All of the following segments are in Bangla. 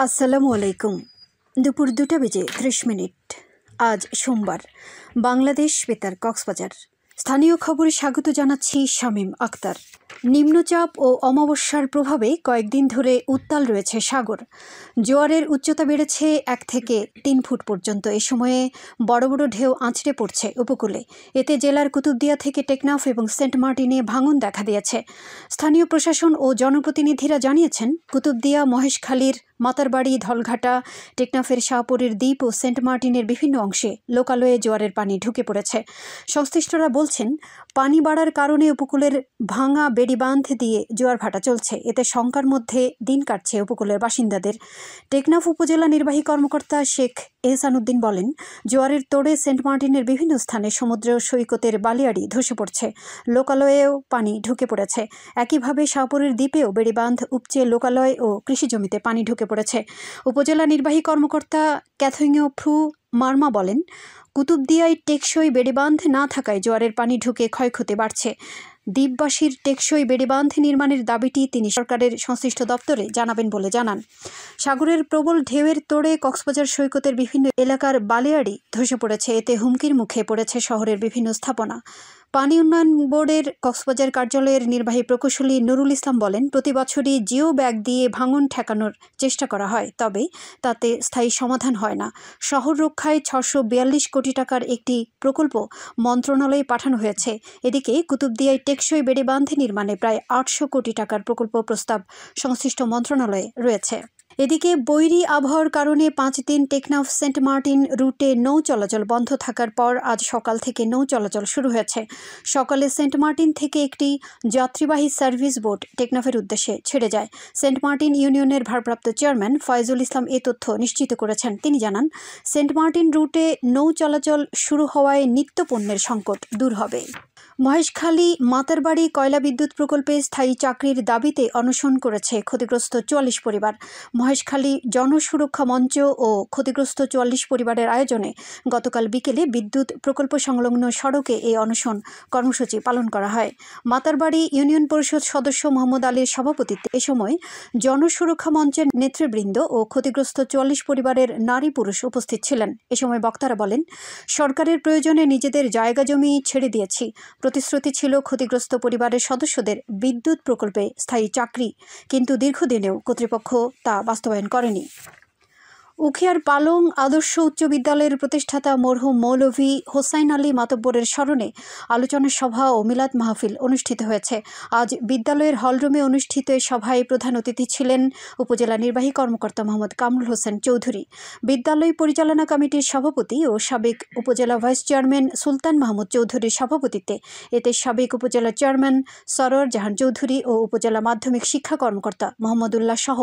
আসসালামু আলাইকুম। দুপুর 2টা বেজে 30 মিনিট। আজ সোমবার। বাংলাদেশ বেতার কক্সবাজার। স্থানীয় খবরে স্বাগত জানাচ্ছি শামীম আক্তার। নিম্নচাপ ও অমাবস্যার প্রভাবে কয়েকদিন ধরে উত্তাল রয়েছে সাগর। জোয়ারের উচ্চতা বেড়েছে 1 থেকে 3 ফুট পর্যন্ত। এ সময়ে বড় বড় ঢেউ আছড়ে পড়ছে উপকূলে। এতে জেলার কুতুবদিয়া থেকে টেকনাফ এবং সেন্ট মার্টিনে ভাঙন দেখা দিয়েছে। স্থানীয় প্রশাসন ও জনপ্রতিনিধিরা জানিয়েছেন, কুতুবদিয়া, মহেশখালীর মাতারবাড়ি, ধলঘাটা, টেকনাফের শাহপুরের দ্বীপ ও সেন্ট মার্টিনের বিভিন্ন অংশে লোকালয়ে জোয়ারের পানি ঢুকে পড়েছে। সংশ্লিষ্টরা বলছেন, পানি বাড়ার কারণে উপকূলের ভাঙা বেড়িবাঁধ দিয়ে জোয়ার ভাটা চলছে। এতে শঙ্কার মধ্যে দিন কাটছে উপকূলের বাসিন্দাদের। টেকনাফ উপজেলা নির্বাহী কর্মকর্তা শেখ এহসানুদ্দিন বলেন, জোয়ারের তোড়ে সেন্ট মার্টিনের বিভিন্ন স্থানে সমুদ্র সৈকতের বালিয়াড়ি ধসে পড়ছে। লোকালয়েও পানি ঢুকে পড়েছে। একইভাবে শাহপুরের দ্বীপেও বেড়িবাঁধ উপচে লোকালয় ও কৃষিজমিতে পানি ঢুকে পড়েছে। উপজেলা নির্বাহী কর্মকর্তা ক্যাথরিন ফ্রু মার্মা বলেন, কুতুবদিয়ায় টেকসই বেড়িবাঁধ না থাকায় জোয়ারের পানি ঢুকে ক্ষয়ক্ষতি বাড়ছে। দ্বীপবাসীর টেকসই বেড়িবাঁধ নির্মাণের দাবিটি তিনি সরকারের সংশ্লিষ্ট দপ্তরে জানাবেন বলে জানান। সাগরের প্রবল ঢেউয়ের তোড়ে কক্সবাজার সৈকতের বিভিন্ন এলাকার বালিয়াড়ি ধসে পড়েছে। এতে হুমকির মুখে পড়েছে শহরের বিভিন্ন স্থাপনা। পানি উন্নয়ন বোর্ডের কক্সবাজার কার্যালয়ের নির্বাহী প্রকৌশলী নুরুল ইসলাম বলেন, প্রতি বছরই জিও ব্যাগ দিয়ে ভাঙন ঠেকানোর চেষ্টা করা হয়, তবে তাতে স্থায়ী সমাধান হয় না। শহর রক্ষায় 642 কোটি টাকার একটি প্রকল্প মন্ত্রণালয়ে পাঠানো হয়েছে। এদিকে কুতুবদিয়ায় টেকসই বেড়িবাঁধ নির্মাণে প্রায় 800 কোটি টাকার প্রকল্প প্রস্তাব সংশ্লিষ্ট মন্ত্রণালয়ে রয়েছে। এদিকে বৈরী আবহাওয়ার কারণে 5 দিন টেকনাফ সেন্ট মার্টিন রুটে নৌ চলাচল বন্ধ থাকার পর আজ সকাল থেকে নৌ চলাচল শুরু হয়েছে। সকালে সেন্ট মার্টিন থেকে একটি যাত্রীবাহী সার্ভিস বোট টেকনাফের উদ্দেশ্যে ছেড়ে যায়। সেন্ট মার্টিন ইউনিয়নের ভারপ্রাপ্ত চেয়ারম্যান ফয়জুল ইসলাম এ তথ্য নিশ্চিত করেছেন। তিনি জানান, সেন্ট মার্টিন রুটে নৌ চলাচল শুরু হওয়ায় নিত্য পণ্যের সংকট দূর হবে। মহেশখালী মাতারবাড়ি কয়লা বিদ্যুৎ প্রকল্পে স্থায়ী চাকরির দাবিতে অনশন করেছে ক্ষতিগ্রস্ত 44 পরিবার। মহেশখালী জনসুরক্ষা মঞ্চ ও ক্ষতিগ্রস্ত 44 পরিবারের আয়োজনে গতকাল বিকেলে বিদ্যুৎ প্রকল্প সংলগ্ন সড়কে এই অনশন কর্মসূচি পালন করা হয়। মাতারবাড়ি ইউনিয়ন পরিষদ সদস্য মোহাম্মদ আলীর সভাপতিত্বে এ সময় জনসুরক্ষা মঞ্চের নেতৃবৃন্দ ও ক্ষতিগ্রস্ত 44 পরিবারের নারী পুরুষ উপস্থিত ছিলেন। এ সময় বক্তারা বলেন, সরকারের প্রয়োজনে নিজেদের জায়গা জমি ছেড়ে দিয়েছি। প্রতিশ্রুতি ছিল ক্ষতিগ্রস্ত পরিবারের সদস্যদের বিদ্যুৎ প্রকল্পে স্থায়ী চাকরি, কিন্তু দীর্ঘদিনেও কর্তৃপক্ষ তা বাস্তবায়ন করেনি। উখিয়ার পালং আদর্শ উচ্চ বিদ্যালয়ের প্রতিষ্ঠাতা মরহুম মৌলভী হোসাইন আলী মাতব্বরের স্মরণে আলোচনা সভা ও মিলাদ মাহফিল অনুষ্ঠিত হয়েছে। আজ বিদ্যালয়ের হলরুমে অনুষ্ঠিত এ সভায় প্রধান অতিথি ছিলেন উপজেলা নির্বাহী কর্মকর্তা মোহাম্মদ কামরুল হোসেন চৌধুরী। বিদ্যালয় পরিচালনা কমিটির সভাপতি ও সাবেক উপজেলা ভাইস চেয়ারম্যান সুলতান মাহমুদ চৌধুরীর সভাপতিত্বে এতে সাবেক উপজেলা চেয়ারম্যান সরোয়ার জাহান চৌধুরী ও উপজেলা মাধ্যমিক শিক্ষা কর্মকর্তা মোহাম্মদুল্লাহ সহ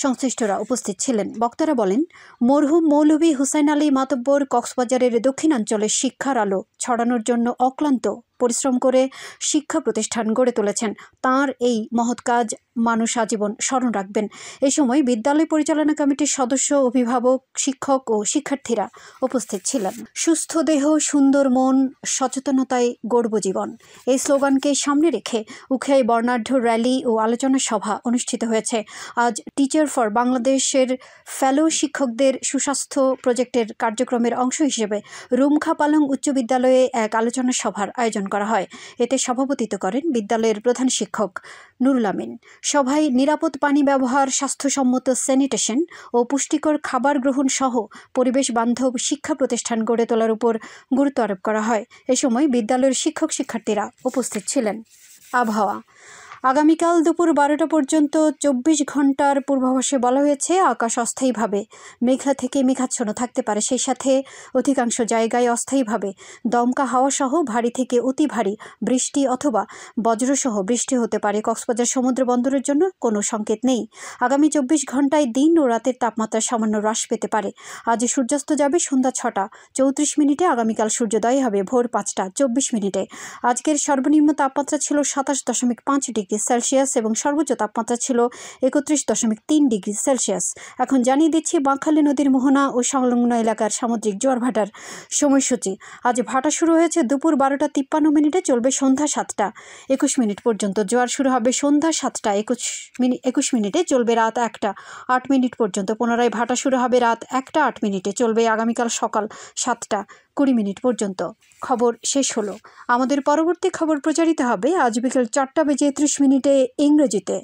সংশ্লিষ্টরা উপস্থিত ছিলেন। বক্তারা বলেন, মরহুম মৌলভী হুসাইন আলী মাতব্বর কক্সবাজারের দক্ষিণাঞ্চলে শিক্ষার আলো ছড়ানোর জন্য অক্লান্ত পরিশ্রম করে শিক্ষা প্রতিষ্ঠান গড়ে তুলেছেন। তাঁর এই মহৎ কাজ মানুষ আজীবন স্মরণ রাখবেন। এ সময় বিদ্যালয় পরিচালনা কমিটির সদস্য, অভিভাবক, শিক্ষক ও শিক্ষার্থীরা উপস্থিত ছিলেন। সুস্থ দেহ, সুন্দর মন, সচেতনতায় গড়ব জীবন, এই স্লোগানকে সামনে রেখে উখিয়ায় বর্ণাঢ্য র্যালি ও আলোচনা সভা অনুষ্ঠিত হয়েছে। আজ টিচার ফর বাংলাদেশের ফেলো শিক্ষকদের সুস্বাস্থ্য প্রজেক্টের কার্যক্রমের অংশ হিসেবে রুমখা পালং উচ্চ বিদ্যালয়ে এক আলোচনা সভার আয়োজন করা হয়। এতে সভাপতিত্ব করেন বিদ্যালয়ের প্রধান শিক্ষক নুরুল আমিন। সভায় নিরাপদ পানি ব্যবহার, স্বাস্থ্যসম্মত স্যানিটেশন ও পুষ্টিকর খাবার গ্রহণ সহ পরিবেশ বান্ধব শিক্ষা প্রতিষ্ঠান গড়ে তোলার উপর গুরুত্ব আরোপ করা হয়। এ সময় বিদ্যালয়ের শিক্ষক শিক্ষার্থীরা উপস্থিত ছিলেন। আবহাওয়া। আগামীকাল দুপুর 12টা পর্যন্ত 24 ঘন্টার পূর্বাভাসে বলা হয়েছে, আকাশ অস্থায়ীভাবে মেঘলা থেকে মেঘাচ্ছন্ন থাকতে পারে। সেই সাথে অধিকাংশ জায়গায় অস্থায়ীভাবে দমকা হাওয়া সহ ভারী থেকে অতি ভারী বৃষ্টি অথবা বজ্রসহ বৃষ্টি হতে পারে। কক্সবাজার সমুদ্র বন্দরের জন্য কোনো সংকেত নেই। আগামী 24 ঘন্টায় দিন ও রাতের তাপমাত্রা সামান্য হ্রাস পেতে পারে। আজ সূর্যাস্ত যাবে সন্ধ্যা 6টা 34 মিনিটে। আগামীকাল সূর্যোদয় হবে ভোর 5টা 24 মিনিটে। আজকের সর্বনিম্ন তাপমাত্রা ছিল 27.5 ডিগ্রি ডিগ্রি সেলসিয়াস এবং সর্বোচ্চ তাপমাত্রা ছিল 31.3 ডিগ্রি সেলসিয়াস। এখন জানিয়ে দিচ্ছি বাঁকখালী নদীর মোহনা ও সংলগ্ন এলাকার সামুদ্রিক জোয়ার ভাটার সময়সূচি। আজ ভাটা শুরু হয়েছে দুপুর 12টা 53 চলবে সন্ধ্যা 7টা 21 পর্যন্ত। জোয়ার শুরু হবে সন্ধ্যা 7টা 21 চলবে রাত 1টা 8 পর্যন্ত। পুনরায় ভাটা শুরু হবে রাত 1টা 8 চলবে আগামীকাল সকাল 7টা 20 পর্যন্ত। খবর শেষ হলো। আমাদের পরবর্তী খবর প্রচারিত হবে আজ বিকেল 4টা 30 ইংরেজিতে।